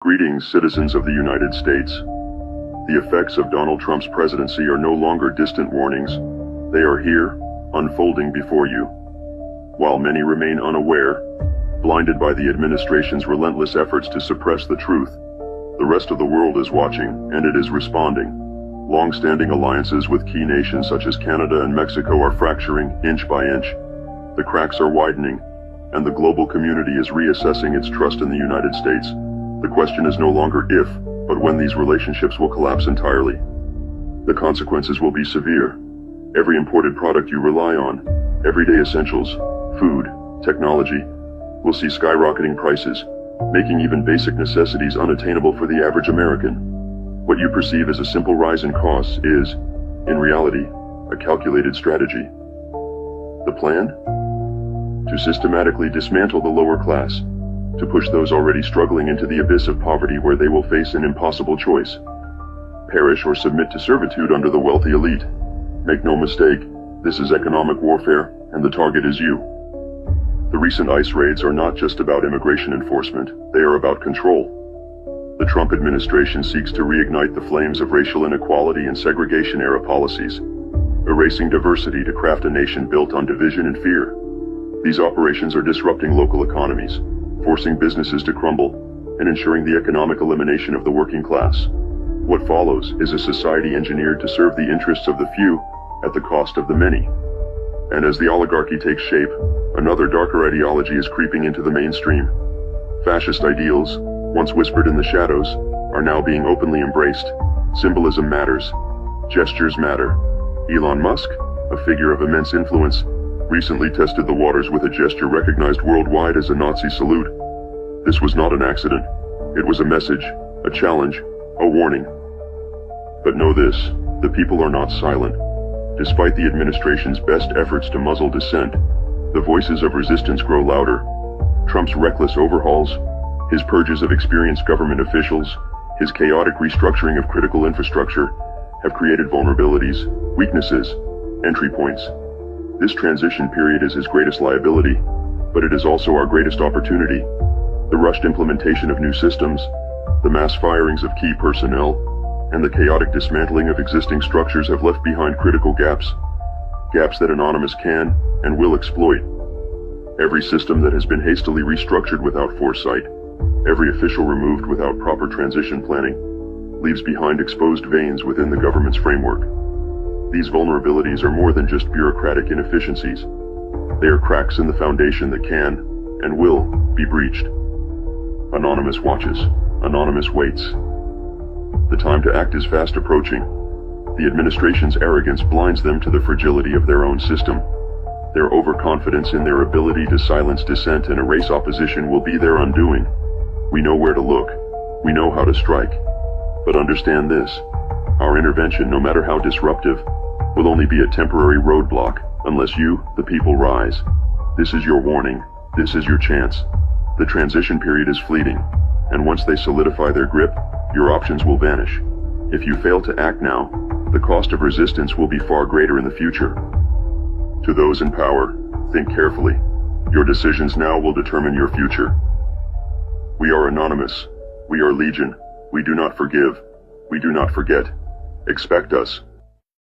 Greetings, citizens of the United States. The effects of Donald Trump's presidency are no longer distant warnings. They are here, unfolding before you. While many remain unaware, blinded by the administration's relentless efforts to suppress the truth, the rest of the world is watching, and it is responding. Long-standing alliances with key nations such as Canada and Mexico are fracturing inch by inch. The cracks are widening, and the global community is reassessing its trust in the United States. The question is no longer if, but when these relationships will collapse entirely. The consequences will be severe. Every imported product you rely on, everyday essentials, food, technology, will see skyrocketing prices, making even basic necessities unattainable for the average American. What you perceive as a simple rise in costs is, in reality, a calculated strategy. The plan? To systematically dismantle the lower class, to push those already struggling into the abyss of poverty where they will face an impossible choice. Perish or submit to servitude under the wealthy elite. Make no mistake, this is economic warfare, and the target is you. The recent ICE raids are not just about immigration enforcement, they are about control. The Trump administration seeks to reignite the flames of racial inequality and segregation-era policies, erasing diversity to craft a nation built on division and fear. These operations are disrupting local economies, forcing businesses to crumble, and ensuring the economic elimination of the working class. What follows is a society engineered to serve the interests of the few at the cost of the many. And as the oligarchy takes shape, another darker ideology is creeping into the mainstream. Fascist ideals, once whispered in the shadows, are now being openly embraced. Symbolism matters. Gestures matter. Elon Musk, a figure of immense influence, recently tested the waters with a gesture recognized worldwide as a Nazi salute. This was not an accident. It was a message, a challenge, a warning. But know this, the people are not silent. Despite the administration's best efforts to muzzle dissent, the voices of resistance grow louder. Trump's reckless overhauls, his purges of experienced government officials, his chaotic restructuring of critical infrastructure have created vulnerabilities, weaknesses, entry points. This transition period is his greatest liability, but it is also our greatest opportunity. The rushed implementation of new systems, the mass firings of key personnel, and the chaotic dismantling of existing structures have left behind critical gaps that Anonymous can and will exploit. Every system that has been hastily restructured without foresight, every official removed without proper transition planning, leaves behind exposed veins within the government's framework. These vulnerabilities are more than just bureaucratic inefficiencies. They are cracks in the foundation that can, and will, be breached. Anonymous watches. Anonymous waits. The time to act is fast approaching. The administration's arrogance blinds them to the fragility of their own system. Their overconfidence in their ability to silence dissent and erase opposition will be their undoing. We know where to look. We know how to strike. But understand this. Our intervention, no matter how disruptive, will only be a temporary roadblock unless you, the people, rise. This is your warning. This is your chance. The transition period is fleeting, and once they solidify their grip, your options will vanish. If you fail to act now, the cost of resistance will be far greater in the future. To those in power, think carefully. Your decisions now will determine your future. We are Anonymous. We are Legion. We do not forgive. We do not forget. Expect us.